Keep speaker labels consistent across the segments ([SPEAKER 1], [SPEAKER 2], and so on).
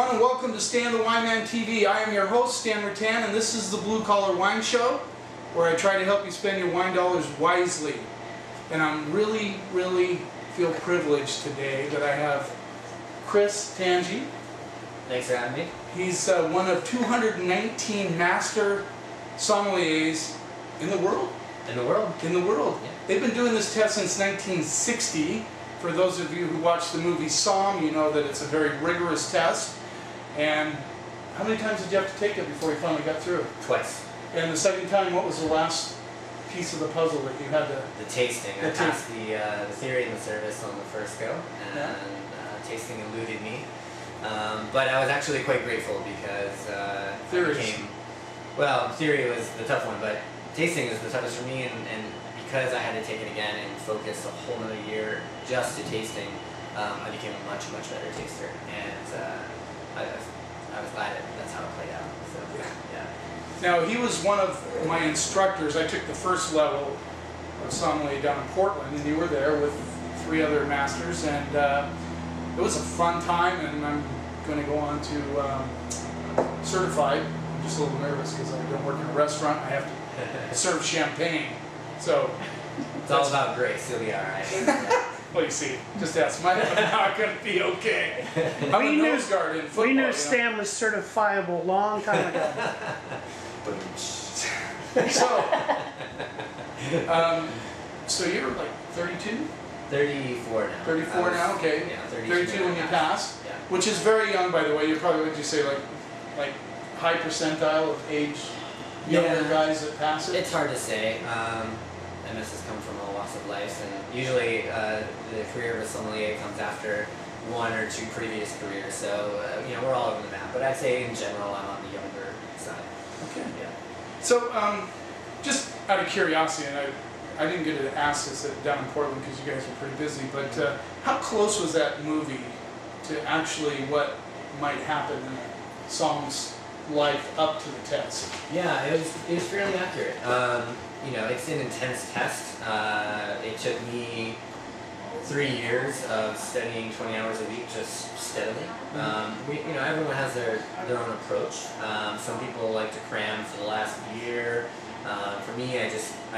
[SPEAKER 1] everyone, and welcome to Stan the Wine Man TV. I am your host, Stan Rattan, and this is the Blue Collar Wine Show, where I try to help you spend your wine dollars wisely. And I'm really feel privileged today that I have Chris Tanghe.
[SPEAKER 2] Thanks for having me.
[SPEAKER 1] He's one of 219 master sommeliers in the world.
[SPEAKER 2] In the world?
[SPEAKER 1] In the world.
[SPEAKER 2] Yeah.
[SPEAKER 1] They've been doing this test since 1960. For those of you who watched the movie Somm, you know that it's a very rigorous test. And how many times did you have to take it before you finally got through?
[SPEAKER 2] Twice.
[SPEAKER 1] And the second time, what was the last piece of the puzzle that you had to...
[SPEAKER 2] The tasting. I passed the theory and the service on the first go, and tasting eluded me. But I was actually quite grateful because theory was the tough one, but tasting was the toughest for me, and because I had to take it again and focus a whole another year just to tasting, I became a much better taster, and I was glad that's how it played out. So yeah.
[SPEAKER 1] Now, he was one of my instructors. I took the first level of sommelier down in Portland, and you were there with 3 other masters, and it was a fun time, and I'm going to go on to certified. I'm just a little nervous because I don't work in a restaurant. I have to serve champagne. So
[SPEAKER 2] it's all about grace. You'll be all right.
[SPEAKER 1] Well, you see, just ask. I'm not going to be okay. I'm a nose guard in football.
[SPEAKER 3] We knew Stan was certifiable a long time ago.
[SPEAKER 1] So you're like 32?
[SPEAKER 2] 34 now.
[SPEAKER 1] 34 now, okay.
[SPEAKER 2] Yeah,
[SPEAKER 1] 32 when you passed,
[SPEAKER 2] yeah.
[SPEAKER 1] Which is very young, by the way. You're probably, would you say, like high percentile of age younger guys that pass it?
[SPEAKER 2] It's hard to say. MS has come from all walks of life, and usually the career of a sommelier comes after 1 or 2 previous careers. So we're all over the map. But I'd say in general, I'm on the younger side.
[SPEAKER 1] Okay.
[SPEAKER 2] Yeah.
[SPEAKER 1] So just out of curiosity, and I didn't get to ask this down in Portland because you guys were pretty busy, but how close was that movie to actually what might happen in Somm's life up to the test?
[SPEAKER 2] Yeah, it was fairly accurate. It's an intense test. It took me 3 years of studying 20 hours a week just steadily. Everyone has their own approach. Some people like to cram for the last year. For me, I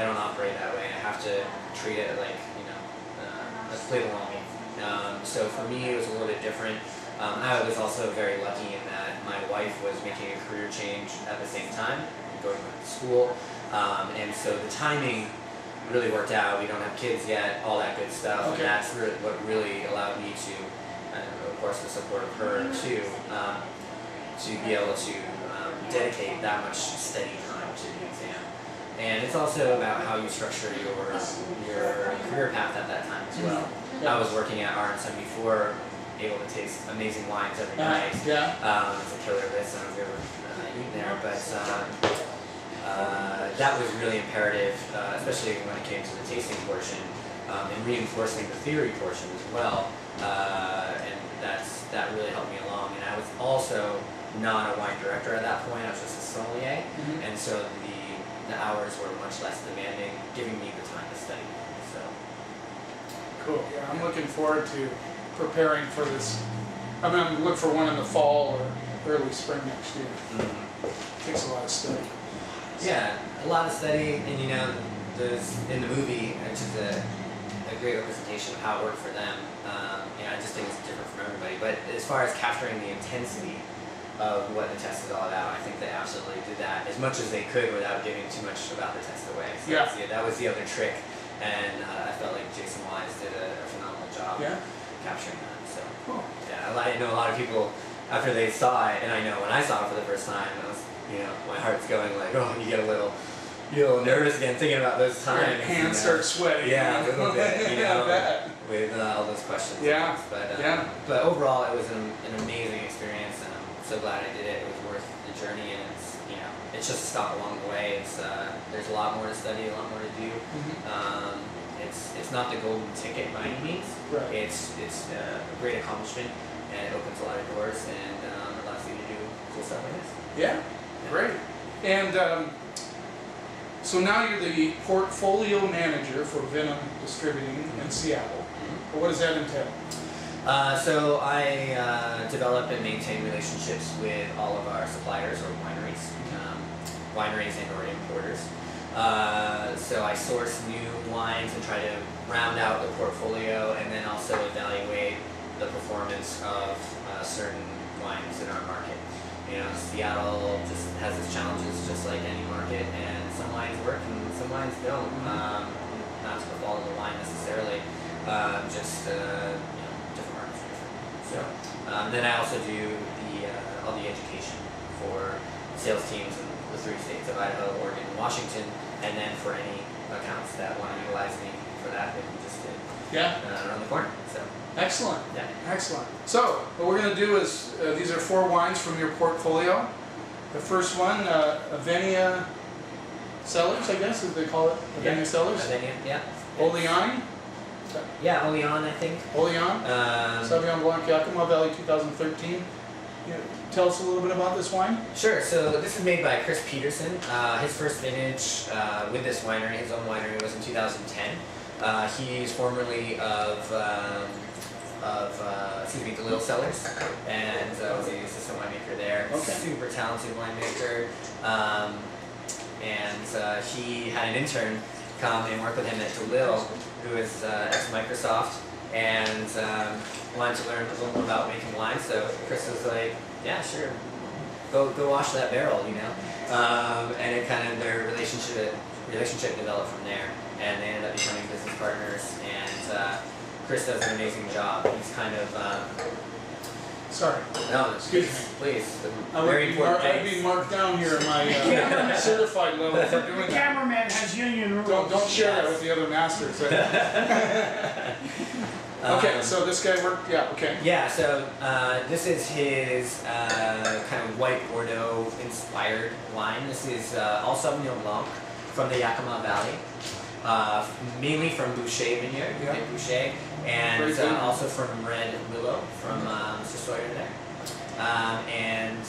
[SPEAKER 2] don't operate that way. I have to treat it like, let's play the long game. So for me, it was a little bit different. I was also very lucky in that my wife was making a career change at the same time, going to school. And so the timing really worked out. We don't have kids yet, all that good stuff. Okay. And that's what really allowed me to, of course, the support of her too, to be able to dedicate that much study time to the exam. And it's also about how you structure your career path at that time as well. I was working at RM74, able to taste amazing wines every night. It's a killer list. I don't know if you ever eaten there, but that was really imperative, especially when it came to the tasting portion, and reinforcing the theory portion as well. And that really helped me along. And I was also not a wine director at that point. I was just a sommelier, and so the hours were much less demanding, giving me the time to study. So
[SPEAKER 1] cool. Yeah, I'm looking forward to preparing for this. I'm going to look for one in the fall or early spring next year. It takes a lot of study.
[SPEAKER 2] Yeah, a lot of study, and in the movie, which is a great representation of how it worked for them. I just think it's different from everybody. But as far as capturing the intensity of what the test is all about, I think they absolutely did that as much as they could without giving too much about the test away. So that was the other trick, and I felt like Jason Wise did a phenomenal job capturing that. So
[SPEAKER 1] cool.
[SPEAKER 2] Yeah, I know a lot of people after they saw it, and I know when I saw it for the first time, I was, my heart's going like, oh, you get a little nervous again thinking about those times.
[SPEAKER 1] Your hands start sweating.
[SPEAKER 2] Yeah, a little bit, with all those questions.
[SPEAKER 1] Yeah.
[SPEAKER 2] But overall, it was an amazing experience, and I'm so glad I did it. It was worth the journey, and it's just a stop along the way. There's a lot more to study, a lot more to do. It's not the golden ticket by any means.
[SPEAKER 1] Right.
[SPEAKER 2] It's a great accomplishment, and it opens a lot of doors and allows you to do cool stuff like this.
[SPEAKER 1] Yeah. Great. And so now you're the portfolio manager for Venom Distributing in Seattle. What does that entail?
[SPEAKER 2] So I develop and maintain relationships with all of our suppliers or wineries and or importers. So I source new wines and try to round out the portfolio, and then also evaluate the performance of certain wines in our market. You know, Seattle just has its challenges, just like any market, and some wines work and some wines don't. Not to the fault of the wine necessarily, just different markets are different. So then I also do all the education for sales teams in the 3 states of Idaho, Oregon, and Washington, and then for any accounts that want to utilize me for that, they can just around the corner. So.
[SPEAKER 1] Excellent.
[SPEAKER 2] Yeah.
[SPEAKER 1] Excellent. So, what we're going to do is, these are 4 wines from your portfolio. The first one, Avenia Cellars, I guess, as they call it. Avenia Cellars.
[SPEAKER 2] Avenia, yeah.
[SPEAKER 1] Olean.
[SPEAKER 2] Yeah, Olean, I think.
[SPEAKER 1] Olean. Sauvignon Blanc, Yakima Valley, 2013. Tell us a little bit about this wine.
[SPEAKER 2] Sure. So this is made by Chris Peterson. His first vintage with this winery, his own winery, was in 2010. He's formerly of DeLille Cellars, and was the assistant winemaker there.
[SPEAKER 1] Okay.
[SPEAKER 2] Super talented winemaker, and he had an intern come and work with him at DeLille, who is ex-Microsoft, and wanted to learn a little more about making wine. So Chris was like, "Yeah, sure, go wash that barrel," you know, and it kind of their relationship developed from there, and they ended up becoming business partners. And Chris does an amazing job. He's kind of
[SPEAKER 1] Sorry.
[SPEAKER 2] no,
[SPEAKER 1] Excuse me.
[SPEAKER 2] please.
[SPEAKER 1] I'd be marked down here in my certified level for doing
[SPEAKER 3] The
[SPEAKER 1] that.
[SPEAKER 3] cameraman has union rules.
[SPEAKER 1] Don't share that with the other masters. Okay, so this guy worked. Yeah. Okay.
[SPEAKER 2] Yeah, so this is his kind of white Bordeaux inspired wine. This is all Sauvignon Blanc from the Yakima Valley, mainly from Boucher Vineyard,
[SPEAKER 1] Yeah.
[SPEAKER 2] Boucher, and
[SPEAKER 1] Very good.
[SPEAKER 2] also from Red Willow from Mr. Sawyer there. And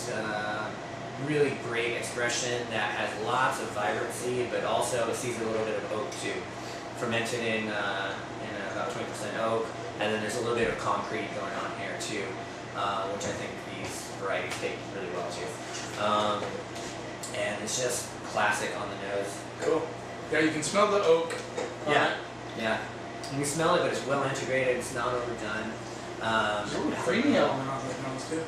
[SPEAKER 2] really great expression that has lots of vibrancy, but also sees a little bit of oak too. Fermented in about 20% oak, and then there's a little bit of concrete going on here too, which I think these varieties take really well too. And it's just classic on the nose.
[SPEAKER 1] Cool. Yeah, you can smell the oak.
[SPEAKER 2] Yeah, yeah. You can smell it, but it's well integrated. It's not overdone.
[SPEAKER 1] There's a little creamy element on the nose too.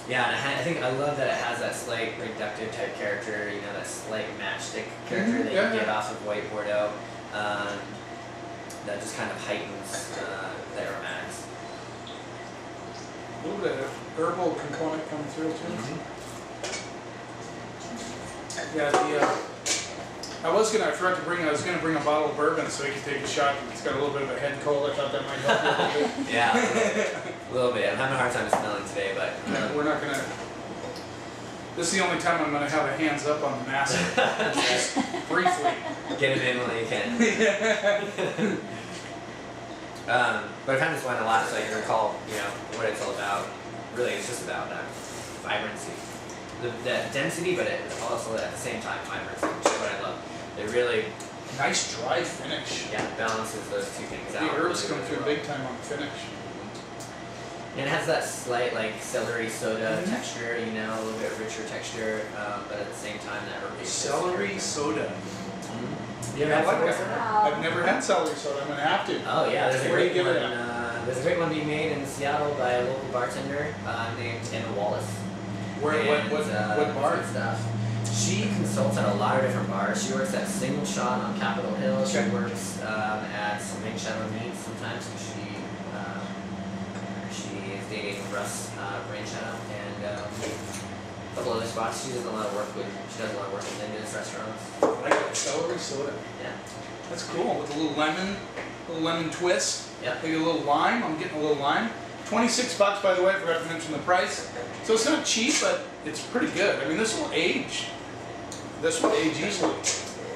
[SPEAKER 2] Yeah, and I love that it has that slight reductive type character. You know, that slight matchstick character that you get off of white Bordeaux. That just kind of heightens the aromatics.
[SPEAKER 1] A little bit of herbal component coming through too. Yeah, I forgot to bring. I was gonna bring a bottle of bourbon so he could take a shot. It's got a little bit of a head cold. I thought that might help a little bit.
[SPEAKER 2] Yeah, a little bit. I'm having a hard time smelling today, but
[SPEAKER 1] We're not gonna. This is the only time I'm gonna have a hands up on the master. Just briefly.
[SPEAKER 2] get it in when you can. But I've had this wine a lot, so I can recall, what it's all about. Really, it's just about that vibrancy, the density, but it's also at the same time vibrancy, which is what I love. It really,
[SPEAKER 1] Nice dry finish.
[SPEAKER 2] balances those two things
[SPEAKER 1] The
[SPEAKER 2] out.
[SPEAKER 1] herbs
[SPEAKER 2] really,
[SPEAKER 1] come
[SPEAKER 2] really
[SPEAKER 1] through
[SPEAKER 2] well.
[SPEAKER 1] big time on the finish.
[SPEAKER 2] And it has that slight celery soda texture, a little bit richer texture, but at the same time that herbaceous.
[SPEAKER 1] Celery soda.
[SPEAKER 2] You ever
[SPEAKER 1] I
[SPEAKER 2] had
[SPEAKER 1] like
[SPEAKER 2] celery
[SPEAKER 1] that.
[SPEAKER 2] soda?
[SPEAKER 1] I've never had celery soda. I'm gonna have to.
[SPEAKER 2] Oh yeah, there's a
[SPEAKER 1] Where do you
[SPEAKER 2] great
[SPEAKER 1] get it
[SPEAKER 2] one.
[SPEAKER 1] at?
[SPEAKER 2] There's a great one being made in Seattle by a local bartender named Anna Wallace.
[SPEAKER 1] What
[SPEAKER 2] And,
[SPEAKER 1] bar?
[SPEAKER 2] good stuff. She consults at a lot of different bars. She works at Single Shot on Capitol Hill. She
[SPEAKER 1] Okay.
[SPEAKER 2] works at some Big Shadow Meats sometimes. She is dating Russ Brain Shadow and a couple other spots. She does a lot of work with Linda's restaurants.
[SPEAKER 1] I like that celery soda.
[SPEAKER 2] Yeah.
[SPEAKER 1] That's cool. With a little lemon twist.
[SPEAKER 2] Yep.
[SPEAKER 1] Maybe a little lime. I'm getting a little lime. $26, by the way. I forgot to mention the price. So it's not cheap, but it's pretty good. I mean, this will age. This will age easily.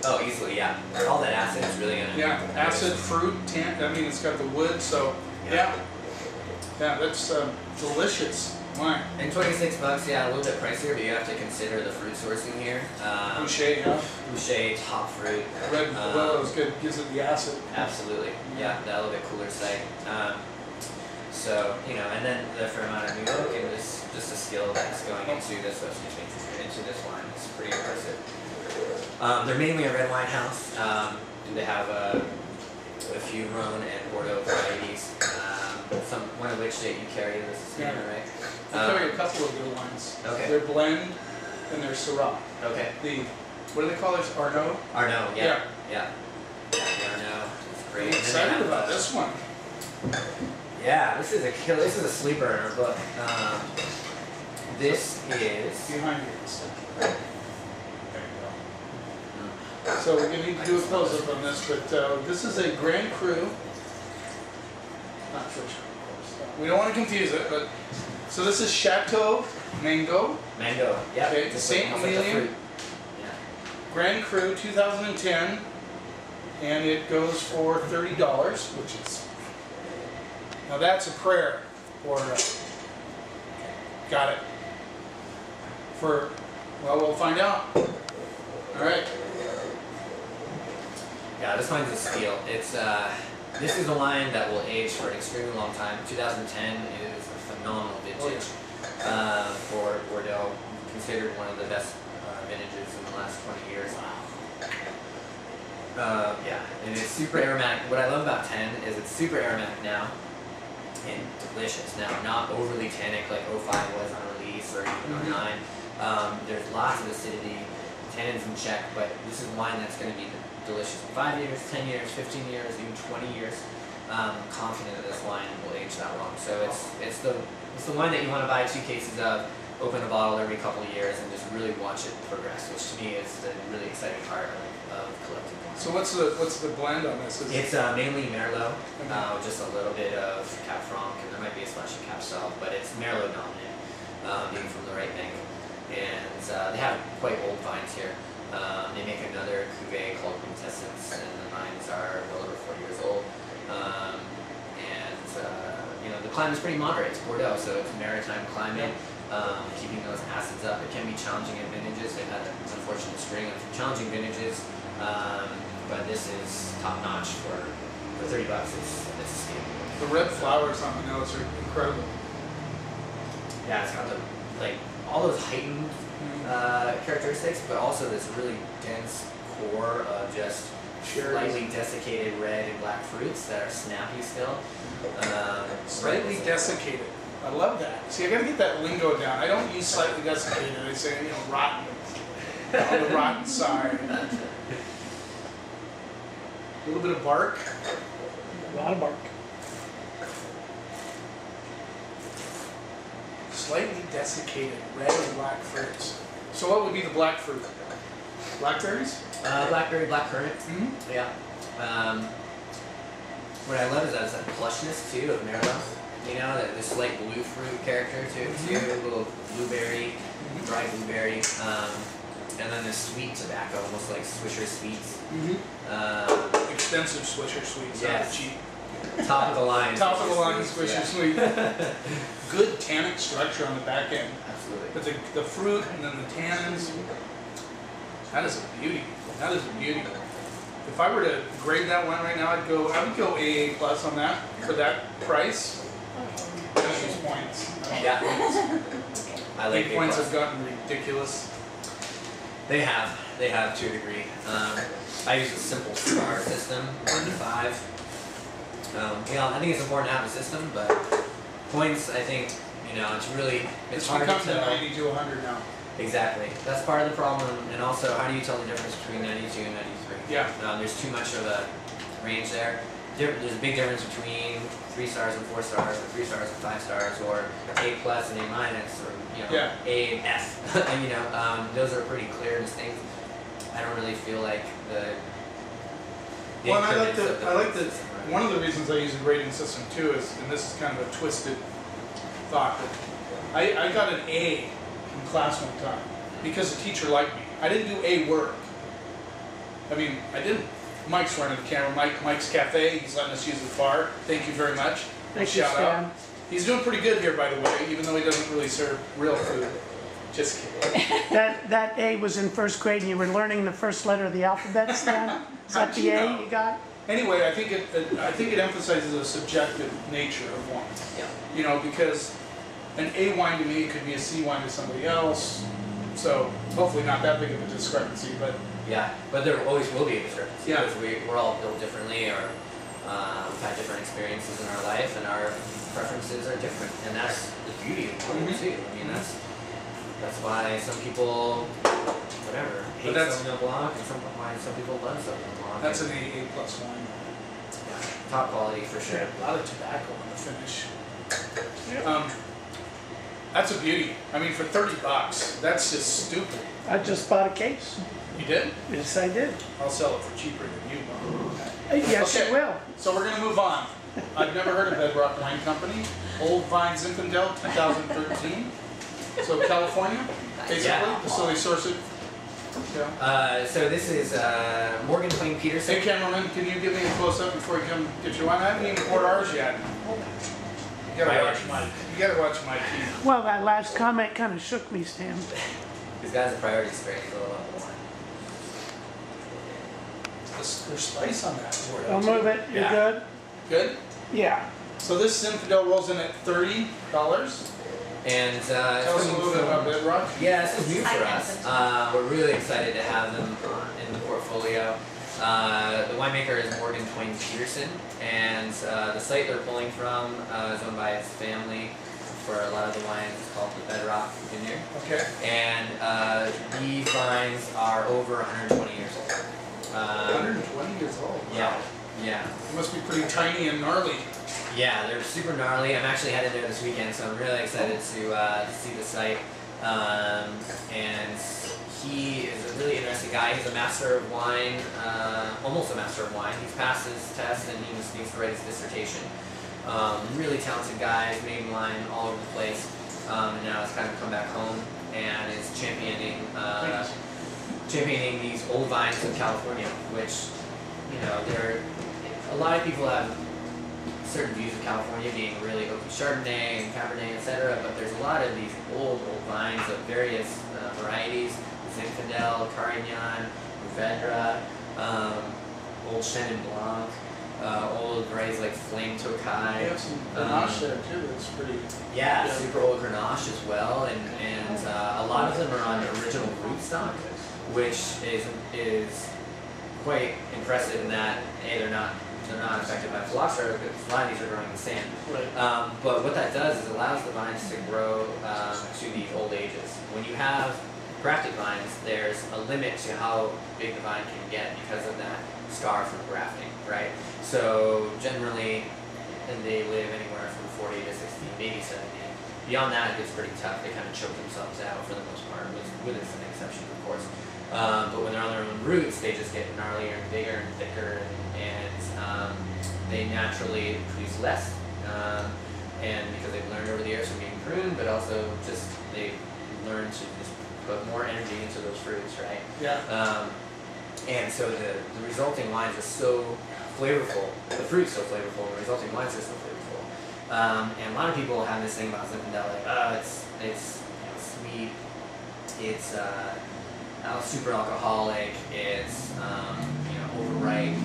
[SPEAKER 2] Oh, easily, yeah. All that acid is really gonna.
[SPEAKER 1] Yeah, acid, fruit, tan. I mean, it's got the wood. So yeah, that's delicious. Wine.
[SPEAKER 2] And $26, yeah, a little bit pricier, but you have to consider the fruit sourcing here.
[SPEAKER 1] Boucher, huh?
[SPEAKER 2] Boucher, top fruit.
[SPEAKER 1] Red willow is good, gives it the acid.
[SPEAKER 2] Absolutely, yeah, that little bit cooler site. So, you know, and then the fair amount of New York and just the skill that's going into this, into this wine. It's pretty impressive. They're mainly a red wine house. They have a few Rhone and Bordeaux varieties. One of which that you carry in this scanner, right?
[SPEAKER 1] I carry a couple of good wines.
[SPEAKER 2] Okay.
[SPEAKER 1] They're blend and they're Syrah.
[SPEAKER 2] Okay.
[SPEAKER 1] What do they call this? Arnaud?
[SPEAKER 2] Arnaud, yeah. Yeah. The Arnaud is great.
[SPEAKER 1] I'm excited about this one.
[SPEAKER 2] Yeah, this is a kill. This is a sleeper in our book. This is
[SPEAKER 1] behind you. There you go. So we're going to need to do a close-up on this, but this is a Grand Cru. Not Fisher, of course. We don't want to confuse it, but so this is Chateau Mango.
[SPEAKER 2] Mango, yeah.
[SPEAKER 1] Okay, Saint Emilion.
[SPEAKER 2] Yeah.
[SPEAKER 1] Grand Cru 2010, and it goes for $30, which is now that's a prayer for got it for we'll find out. All right.
[SPEAKER 2] Yeah, this wine's a steal. It's this is a wine that will age for an extremely long time. 2010 is a phenomenal vintage for Bordeaux, considered one of the best vintages in the last 20 years. Yeah, and it's super aromatic. What I love about 10 is it's super aromatic now and delicious now, not overly tannic like 05 was on release or even 09. There's lots of acidity, tannins in check, but this is wine that's going to be delicious in 5 years, 10 years, 15 years, even 20 years. I'm confident that this wine will age that long. So it's the wine that you want to buy 2 cases of, open a bottle every couple of years, and just really watch it progress, which to me is the really exciting part of collecting wine.
[SPEAKER 1] So what's the blend on this?
[SPEAKER 2] It's mainly Merlot, just a little bit of Cab Franc, and there might be a splash of Cab Sauv, but it's Merlot dominant, being from the right bank. And they have quite old vines here. They make another cuvee called Quintessence, and the vines are well over 40 years old. You know, the climate is pretty moderate. It's Bordeaux, so it's a maritime climate. Keeping those acids up, it can be challenging in vintages. They've had an unfortunate string of challenging vintages, but this is top notch for $30. It's a steal.
[SPEAKER 1] The red flowers on the nose are incredible.
[SPEAKER 2] Yeah, it's got all those heightened characteristics, but also this really dense core of just slightly desiccated red and black fruits that are snappy still.
[SPEAKER 1] Slightly desiccated. I love that. See, I gotta get that lingo down. I don't use slightly desiccated. I say, rotten. On the rotten side. A little bit of bark.
[SPEAKER 3] A lot of bark.
[SPEAKER 1] Slightly desiccated red and black fruits. So what would be the black fruit? Blackberries?
[SPEAKER 2] Blackberry, blackcurrant.
[SPEAKER 1] Mm-hmm.
[SPEAKER 2] Yeah. What I love is that it's that plushness too of Merlot. You know, the slight blue fruit character too, a little blueberry, dry blueberry, and then the sweet tobacco, almost like Swisher Sweets.
[SPEAKER 1] Expensive Swisher Sweets,
[SPEAKER 2] yes.
[SPEAKER 1] not cheap.
[SPEAKER 2] Top of the line.
[SPEAKER 1] Top of the line Swisher
[SPEAKER 2] yeah.
[SPEAKER 1] Sweet. Good tannic structure on the back end.
[SPEAKER 2] Absolutely.
[SPEAKER 1] But the fruit and then the tannins, that is a beauty. That is a beauty. If I were to grade that one right now, I would go AA plus on that for that price. These points.
[SPEAKER 2] Yeah. I like
[SPEAKER 1] 8 points have gotten ridiculous.
[SPEAKER 2] They have to a degree. I use a simple star system, 1 to 5. I think it's important to have a system, but points, I think, it's hard
[SPEAKER 1] become
[SPEAKER 2] to
[SPEAKER 1] the
[SPEAKER 2] tell.
[SPEAKER 1] 90 to 100 now.
[SPEAKER 2] Exactly. That's part of the problem, and also, how do you tell the difference between 92 and 93?
[SPEAKER 1] Yeah.
[SPEAKER 2] There's too much of a range there. There's a big difference between 3 stars and 4 stars, or 3 stars and 5 stars, or A plus and A minus, or A and F. Those are pretty clear and distinct. I don't really feel like the
[SPEAKER 1] Well, and I like
[SPEAKER 2] increments
[SPEAKER 1] the
[SPEAKER 2] of system, right?
[SPEAKER 1] one of the reasons I use a grading system too is, and this is kind of a twisted thought, but I got an A in class one time because the teacher liked me. I didn't do A work. I mean, I didn't. Mike's running the camera. Mike's Cafe. He's letting us use the bar. Thank you very much.
[SPEAKER 3] Thank you,
[SPEAKER 1] Shout out.
[SPEAKER 3] Stan.
[SPEAKER 1] He's doing pretty good here, by the way, even though he doesn't really serve real food. Just kidding.
[SPEAKER 3] That A was in first grade and you were learning the first letter of the alphabet, Stan? Is that the A you got?
[SPEAKER 1] Anyway, I think it emphasizes a subjective nature of wine.
[SPEAKER 2] Yeah.
[SPEAKER 1] You know, because an A wine to me could be a C wine to somebody else. So hopefully not that big of a discrepancy, but
[SPEAKER 2] Yeah, but there always will be a discrepancy
[SPEAKER 1] Yeah.
[SPEAKER 2] because we're all built differently, or we've had different experiences in our life, and our preferences are different, and that's the beauty of wine too. I mean, that's why some people, whatever, hate Sauvignon Blanc, and why some people love Sauvignon Blanc.
[SPEAKER 1] that's an A plus wine.
[SPEAKER 2] Yeah, top quality for sure.
[SPEAKER 1] A lot of tobacco in the finish. That's a beauty. I mean, for $30, that's just stupid.
[SPEAKER 3] I just bought a case.
[SPEAKER 1] You did?
[SPEAKER 3] Yes, I did.
[SPEAKER 1] I'll sell it for cheaper than you will.
[SPEAKER 3] Yes,
[SPEAKER 1] Okay.
[SPEAKER 3] it will.
[SPEAKER 1] So we're gonna move on. I've never heard of Bedrock Wine Company. Old Vine Zinfandel, 2013. So California, basically.
[SPEAKER 2] Yeah.
[SPEAKER 1] So they source it. Yeah.
[SPEAKER 2] So this is Morgan Twain Peterson.
[SPEAKER 1] Hey cameraman, can you give me a close up before you come get your wine? I haven't even poured ours yet. You gotta watch Mike. You gotta watch Mike.
[SPEAKER 3] Well, that last comment kind of shook me, Stan.
[SPEAKER 2] These guys are priorities for a little wine.
[SPEAKER 1] There's spice on that.
[SPEAKER 3] I'll move it. You're
[SPEAKER 2] Yeah.
[SPEAKER 3] good?
[SPEAKER 1] Good.
[SPEAKER 3] Yeah.
[SPEAKER 1] So this Zinfandel rolls in at $30.
[SPEAKER 2] And
[SPEAKER 1] Tell us a little bit about Bedrock.
[SPEAKER 2] yeah, this is new for us. We're really excited to have them in the portfolio. The winemaker is Morgan Twain Peterson, and the site they're pulling from is owned by his family for a lot of the wines. It's called the Bedrock Vineyard.
[SPEAKER 1] Okay.
[SPEAKER 2] And these vines are over 120 years old.
[SPEAKER 1] 120 years old.
[SPEAKER 2] Yeah, yeah.
[SPEAKER 1] It must be pretty tiny and gnarly.
[SPEAKER 2] Yeah, they're super gnarly. I'm actually headed there this weekend, so I'm really excited to see the site. And he is a really interesting guy. He's a master of wine, almost a master of wine. He's passed his test and he just needs to write his dissertation. Really talented guy, he's made wine all over the place, and now has kind of come back home and is championing these old vines of California, which, you know, a lot of people have certain views of California being really oaky Chardonnay and Cabernet, etc. But there's a lot of these old vines of various varieties: Zinfandel, Carignan, Mourvedre, old Chenin Blanc, old varieties like Flame
[SPEAKER 1] You
[SPEAKER 2] Tokai.
[SPEAKER 1] have some Grenache there too. That's pretty.
[SPEAKER 2] Yeah,
[SPEAKER 1] Yeah.
[SPEAKER 2] super old Grenache as well, and a lot of them are on original rootstock, which is quite impressive in that they're not affected by phylloxera because a lot of these are growing in sand.
[SPEAKER 1] Right.
[SPEAKER 2] But what that does is allows the vines to grow to these old ages. When you have grafted vines, there's a limit to how big the vine can get because of that scar from grafting, right? So generally, they live anywhere from 40 to 60, maybe 70. Beyond that, it gets pretty tough. They kind of choke themselves out for the most part, with some exceptions, of course. But when they're on their own roots, they just get gnarlier and bigger and thicker, and they naturally produce less. And because they've learned over the years from being pruned, but also just they've learned to just put more energy into those fruits, right?
[SPEAKER 1] Yeah.
[SPEAKER 2] And so the resulting wines are so flavorful. The fruit's so flavorful, the resulting wines are so flavorful. And a lot of people have this thing about Zinfandel, like, oh, it's you know, sweet, it's super alcoholic, it's you know, overripe.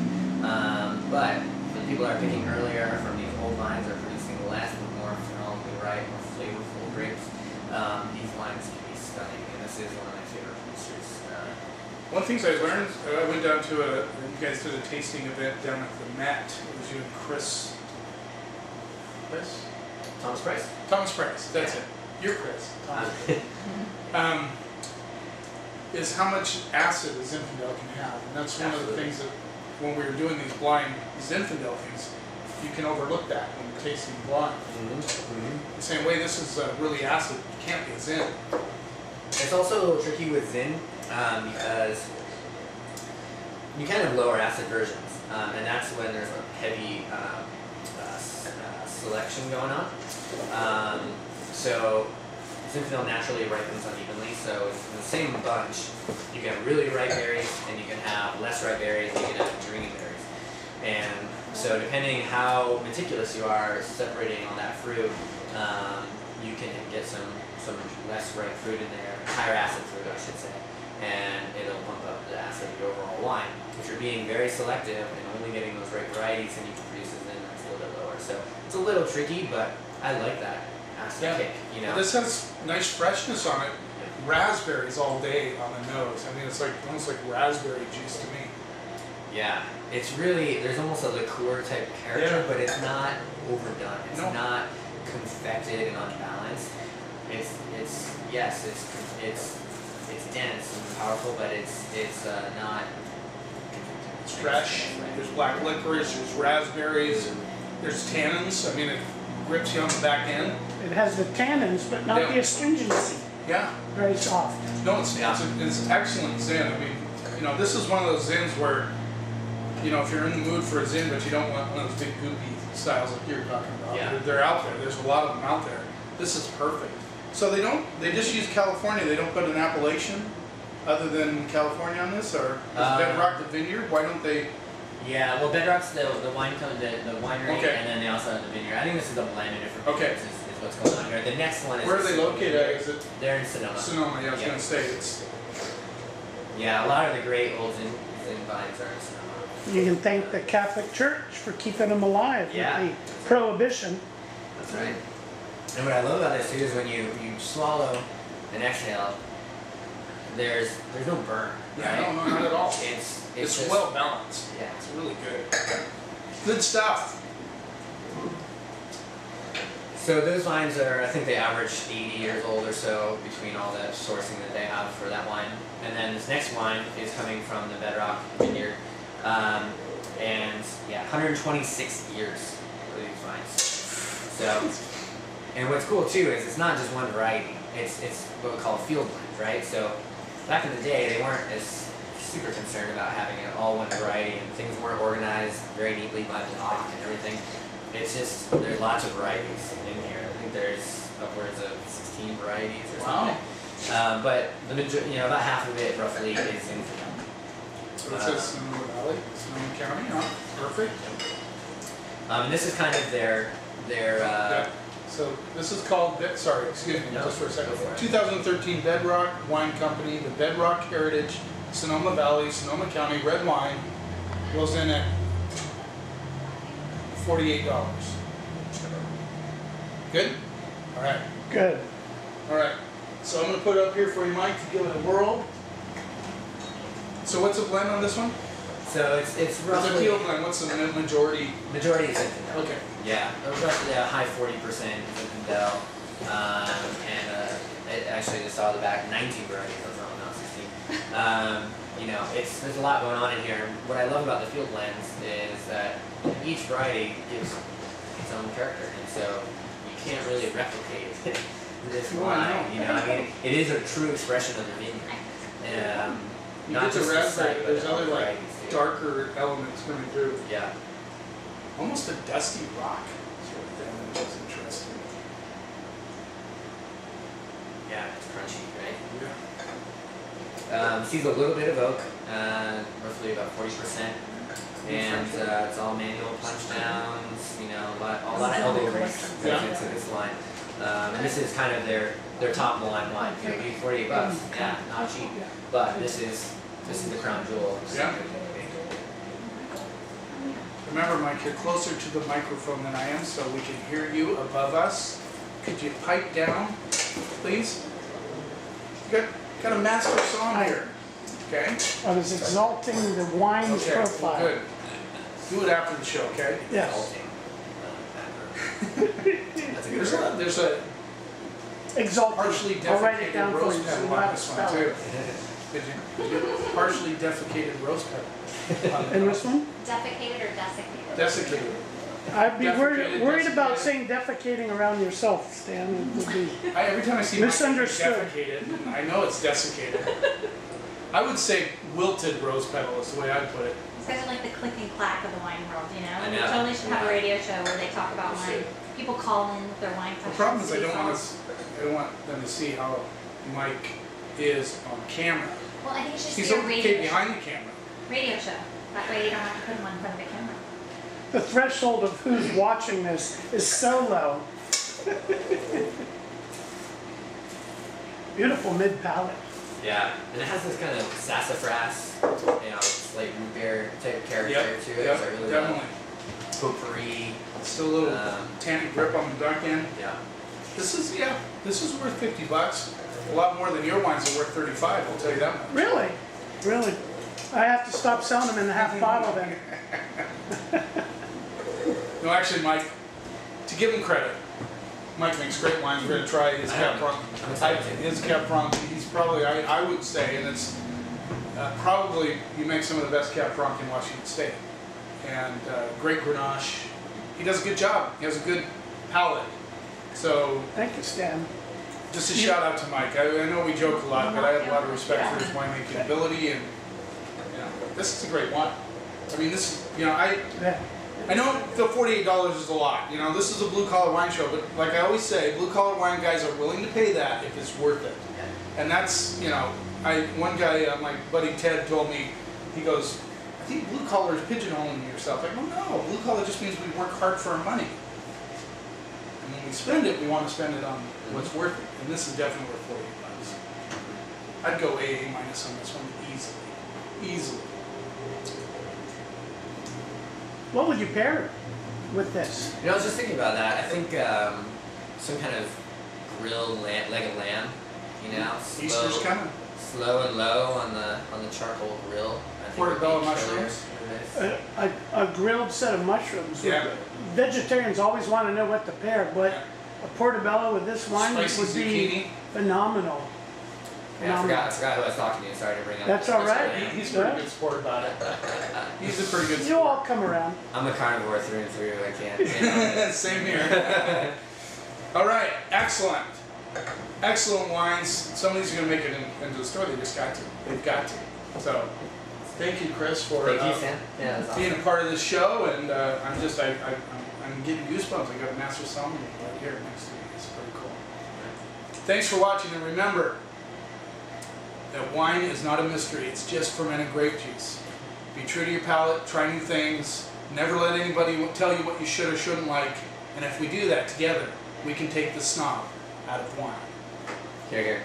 [SPEAKER 2] But the people that are picking earlier from these old vines are producing less and more phenomenally ripe, more flavorful grapes. These wines can be stunning, and this is one of my favorite producers.
[SPEAKER 1] One of the things I learned, I went down to you guys did a tasting event down at the Met. It was you and Chris.
[SPEAKER 2] Thomas Price.
[SPEAKER 1] Thomas Price, that's it. You're Chris. Thomas. Is how much acid a Zinfandel can have. And that's one of the things that when we were doing these blind Zinfandel things, you can overlook that when you're tasting blind. The same way this is really acid, it can't be a Zin.
[SPEAKER 2] It's also tricky with Zin because you can have lower acid versions, and that's when there's a heavy selection going on. So Zinfandel naturally ripens unevenly, so in the same bunch, you can have really ripe berries, and you can have less ripe berries, and you can have dreamy berries. And so depending how meticulous you are separating all that fruit, you can get some less ripe fruit in there, higher acid fruit, I should say, and it'll bump up the acid of the overall wine. If you're being very selective and only getting those ripe varieties, then you can produce it then that's a little bit lower. So it's a little tricky, but I like that acid kick. You know,
[SPEAKER 1] This has nice freshness on it. Raspberries all day on the nose. I mean, it's like almost like raspberry juice to me.
[SPEAKER 2] yeah, it's really, there's almost a liqueur type character, but it's not overdone. It's not confected and unbalanced. It's dense and powerful, but it's not.
[SPEAKER 1] It's fresh. There's black licorice. There's raspberries. There's tannins. I mean, it grips you on the back end.
[SPEAKER 3] It has the tannins, but not the astringency.
[SPEAKER 1] Yeah.
[SPEAKER 3] Very soft.
[SPEAKER 1] No, it's excellent zin. I mean, you know, this is one of those zins where, you know, if you're in the mood for a zin, but you don't want one of those big goopy styles like you're talking about.
[SPEAKER 2] Yeah.
[SPEAKER 1] They're out there. There's a lot of them out there. This is perfect. So they just use California. They don't put an appellation other than California on this, or is Bedrock the vineyard? Why don't they?
[SPEAKER 2] Yeah, well, Bedrock's the winery,
[SPEAKER 1] Okay.
[SPEAKER 2] and then they also have the vineyard. I think this is a blend of different vineyards is what's going on here. The next one is.
[SPEAKER 1] Where are they located at? Is it
[SPEAKER 2] They're in Sonoma.
[SPEAKER 1] Sonoma? Yeah, I was going to say it's.
[SPEAKER 2] Yeah, a lot of the great old zin vines are in Sonoma.
[SPEAKER 3] You can thank the Catholic Church for keeping them alive with the prohibition.
[SPEAKER 2] That's right. And what I love about this too is when you swallow and exhale, there's no burn.
[SPEAKER 1] Yeah,
[SPEAKER 2] right?
[SPEAKER 1] no, not at all.
[SPEAKER 2] It's
[SPEAKER 1] It's well balanced.
[SPEAKER 2] Yeah.
[SPEAKER 1] It's really good. Good stuff.
[SPEAKER 2] So those vines are, I think they average 80 years old or so between all the sourcing that they have for that wine. And then this next wine is coming from the Bedrock vineyard. And yeah, 126 years for these vines. So, and what's cool too is it's not just one variety. It's what we call a field blend, right? So back in the day, they weren't as super concerned about having it all one variety, and things weren't organized very neatly by block and everything. It's just, there's lots of varieties in here. I think there's upwards of 16 varieties or something.
[SPEAKER 1] Wow.
[SPEAKER 2] But the majority, you know, about half of it roughly is in Sonoma.
[SPEAKER 1] So it says Sonoma Valley, Sonoma County, huh? Perfect.
[SPEAKER 2] And this is kind of their
[SPEAKER 1] Yeah. So this is called, sorry, excuse me,
[SPEAKER 2] No,
[SPEAKER 1] just for a second.
[SPEAKER 2] go for it.
[SPEAKER 1] 2013 Bedrock Wine Company, the Bedrock Heritage, Sonoma Valley, Sonoma County, red wine, goes in at $48. Good? All right.
[SPEAKER 3] Good.
[SPEAKER 1] All right. So I'm going to put it up here for you, Mike, to give it a whirl. So what's the blend on this one?
[SPEAKER 2] So it's
[SPEAKER 1] It's a
[SPEAKER 2] roughly
[SPEAKER 1] field blend. What's the majority?
[SPEAKER 2] majority is Zinfandel.
[SPEAKER 1] Okay.
[SPEAKER 2] Yeah, roughly a high 40% Zinfandel, actually just saw the back 19 varieties. I was wrong, not 16. You know, there's a lot going on in here. What I love about the field blends is that each variety gives its own character, and so you can't really replicate this wine. You know, I mean, it is a true expression of the vineyard.
[SPEAKER 1] You
[SPEAKER 2] Not
[SPEAKER 1] get the
[SPEAKER 2] just the
[SPEAKER 1] raspberry,
[SPEAKER 2] site, but
[SPEAKER 1] there's
[SPEAKER 2] the
[SPEAKER 1] other like
[SPEAKER 2] varieties, too.
[SPEAKER 1] darker elements coming through.
[SPEAKER 2] Yeah.
[SPEAKER 1] Almost a dusty rock sort of thing, which is interesting.
[SPEAKER 2] Yeah, it's crunchy, right?
[SPEAKER 1] Yeah.
[SPEAKER 2] Sees a little bit of oak, roughly about 40%, and it's all manual punch downs. You know, a lot of elbow grease goes into this line. And this is kind of their top line wine. You know, $48, yeah, not cheap, but this is the crown jewel.
[SPEAKER 1] Yeah. Remember, Mike, you're closer to the microphone than I am, so we can hear you above us. Could you pipe down, please? You got a master song here, okay?
[SPEAKER 3] I was exalting the wine's
[SPEAKER 1] Okay,
[SPEAKER 3] profile.
[SPEAKER 1] good. Do it after the show, okay?
[SPEAKER 3] Yes.
[SPEAKER 2] That's a good word.
[SPEAKER 1] There's a
[SPEAKER 3] Exalting.
[SPEAKER 1] partially
[SPEAKER 3] I'll write it
[SPEAKER 1] defecated
[SPEAKER 3] down for
[SPEAKER 1] rose
[SPEAKER 3] you so
[SPEAKER 1] petal
[SPEAKER 3] you know
[SPEAKER 1] on
[SPEAKER 3] how to
[SPEAKER 1] this one
[SPEAKER 3] spell
[SPEAKER 1] too.
[SPEAKER 3] it.
[SPEAKER 1] Could you partially defecated rose petal?
[SPEAKER 3] And this one?
[SPEAKER 4] Defecated or desiccated?
[SPEAKER 1] Desiccated.
[SPEAKER 3] I'd be
[SPEAKER 1] Defecated,
[SPEAKER 3] worried about
[SPEAKER 1] desiccated.
[SPEAKER 3] saying defecating around yourself, Stan. It would be.
[SPEAKER 1] Every time I see Mike
[SPEAKER 3] Misunderstood.
[SPEAKER 1] defecated, I know it's desiccated. I would say wilted rose petal is the way I'd put it.
[SPEAKER 4] Especially like the click and clack of the wine world, you know?
[SPEAKER 2] I
[SPEAKER 4] We
[SPEAKER 2] know.
[SPEAKER 4] totally should have a radio show where they talk about
[SPEAKER 1] We
[SPEAKER 4] wine.
[SPEAKER 1] should.
[SPEAKER 4] People call in with their wine
[SPEAKER 1] The
[SPEAKER 4] questions.
[SPEAKER 1] problem is I don't want
[SPEAKER 4] us.
[SPEAKER 1] I don't want them to see how Mike is on camera.
[SPEAKER 4] Well, I think it should
[SPEAKER 1] He's
[SPEAKER 4] be a
[SPEAKER 1] okay
[SPEAKER 4] radio,
[SPEAKER 1] behind the camera.
[SPEAKER 4] radio show. That way you don't have to put him in front of the camera.
[SPEAKER 3] The threshold of who's watching this is so low Beautiful mid palate.
[SPEAKER 2] Yeah, and it has this kind of sassafras, you know, like root beer type character to it.
[SPEAKER 1] Yep,
[SPEAKER 2] So I really
[SPEAKER 1] definitely.
[SPEAKER 2] love potpourri.
[SPEAKER 1] Still a little tannic grip on the dark end.
[SPEAKER 2] Yeah.
[SPEAKER 1] This is worth 50 bucks. A lot more than your wines are worth 35, I'll tell you that much.
[SPEAKER 3] Really? Really? I have to stop selling them in the half bottle then.
[SPEAKER 1] No, actually, Mike, to give him credit, Mike makes great wines. We're going to try his
[SPEAKER 2] I'm
[SPEAKER 1] Capron.
[SPEAKER 2] excited to.
[SPEAKER 1] His Capron, he's probably, I would say, and it's probably, you make some of the best Capron in Washington State. And great Grenache. He does a good job. He has a good palate. So,
[SPEAKER 3] Thank you, Stan.
[SPEAKER 1] just a shout out to Mike. I know we joke a lot, but I have a lot of respect for his winemaking ability, and you know, this is a great wine. I mean, this is, you know,
[SPEAKER 3] Yeah.
[SPEAKER 1] I know the $48 is a lot. You know, this is a blue collar wine show, but like I always say, blue collar wine guys are willing to pay that if it's worth it. And that's, you know, one guy, my buddy Ted, told me, he goes, I think blue collar is pigeonholing yourself. I go, no, blue collar just means we work hard for our money. And when we spend it, we want to spend it on what's worth it. And this is definitely worth 48 bucks. I'd go AA minus on this one easily. Easily.
[SPEAKER 3] What would you pair it with this?
[SPEAKER 2] You know, I was just thinking about that. I think some kind of grilled leg of lamb. You know,
[SPEAKER 1] Easter's coming.
[SPEAKER 2] slow and low on the charcoal grill. I think would be
[SPEAKER 1] Portobello
[SPEAKER 2] killer.
[SPEAKER 1] mushrooms.
[SPEAKER 2] Nice.
[SPEAKER 3] A grilled set of mushrooms.
[SPEAKER 1] Yeah.
[SPEAKER 3] Vegetarians always want to know what to pair, but
[SPEAKER 1] Yeah.
[SPEAKER 3] a portobello with this wine
[SPEAKER 1] Spicy
[SPEAKER 3] would be
[SPEAKER 1] zucchini.
[SPEAKER 3] phenomenal.
[SPEAKER 2] Yeah, I forgot who I was talking to. Sorry to bring up.
[SPEAKER 3] That's all right.
[SPEAKER 1] He's a pretty good sport about it. He's a pretty good
[SPEAKER 3] You
[SPEAKER 1] sport.
[SPEAKER 3] all come around.
[SPEAKER 2] I'm a carnivore through and through. I can't.
[SPEAKER 1] Same here. All right, excellent. Excellent wines. Some of these are going to make it into the store. They just got to. They've got to. So, thank you, Chris, for
[SPEAKER 2] Thank you, Sam. Yeah, that's awesome.
[SPEAKER 1] being a part of this show. And I'm getting goosebumps. I got a Master Somm right here next to me. It's pretty cool. Thanks for watching, and remember that wine is not a mystery. It's just fermented grape juice. Be true to your palate. Try new things. Never let anybody tell you what you should or shouldn't like. And if we do that together, we can take the snob out of wine.
[SPEAKER 2] Here, here.